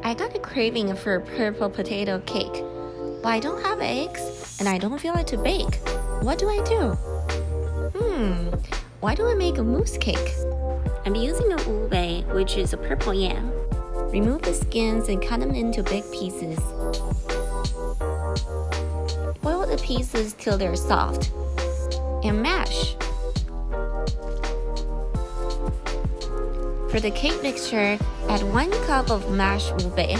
I got a craving for a purple potato cake, but I don't have eggs and I don't feel like to bake. What do I do? Why don't I make a mousse cake? I'm using a ube, which is a purple yam. Remove the skins and cut them into big pieces. Boil the pieces till they're soft. And mash. For the cake mixture, add 1 cup of mashed ube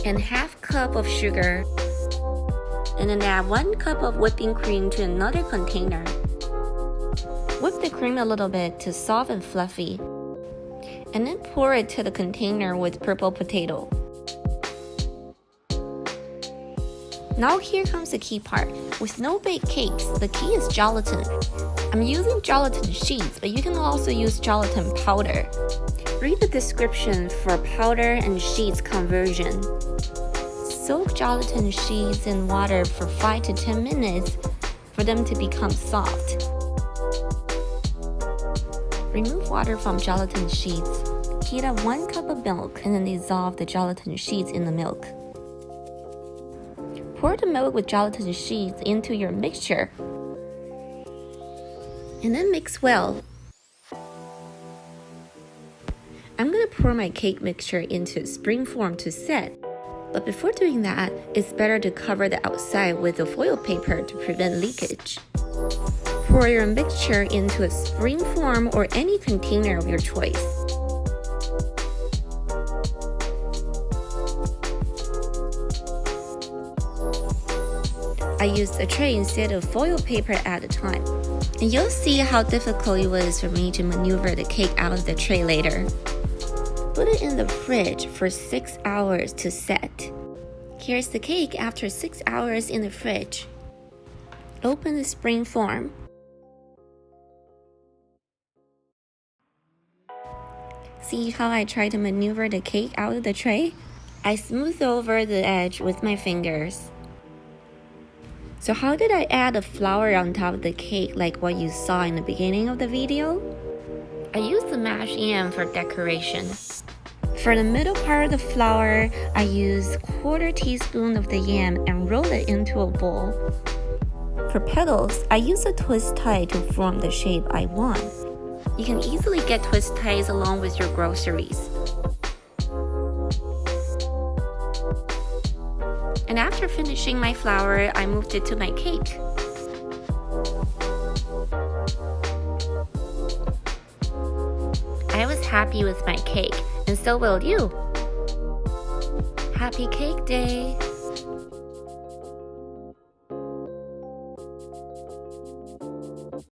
and ½ cup of sugar, and then add 1 cup of whipping cream to another container. Whip the cream a little bit to soft and fluffy, and then pour it to the container with purple potato. Now here comes the key part. With no baked cakes, the key is gelatin. I'm using gelatin sheets, but you can also use gelatin powder. Read the description for powder and sheets conversion. Soak gelatin sheets in water for 5 to 10 minutes for them to become soft. Remove water from gelatin sheets. Heat up 1 cup of milk and then dissolve the gelatin sheets in the milk. Pour the milk with gelatin sheets into your mixture and then mix well. I'm going to pour my cake mixture into spring form to set, but before doing that, it's better to cover the outside with a foil paper to prevent leakage. Pour your mixture into a spring form or any container of your choice. I used a tray instead of foil paper at the time, and you'll see how difficult it was for me to maneuver the cake out of the tray later. Put it in the fridge for 6 hours to set. Here's the cake after 6 hours in the fridge. Open the spring form. See how I try to maneuver the cake out of the tray? I smooth over the edge with my fingers. So how did I add a flower on top of the cake like what you saw in the beginning of the video? I used the mashed yam for decoration. For the middle part of the flower, I used 1/4 teaspoon of the yam and rolled it into a bowl. For petals, I used a twist tie to form the shape I want. You can easily get twist ties along with your groceries. And after finishing my flower, I moved it to my cake. I was happy with my cake, and so will you. Happy Cake Day!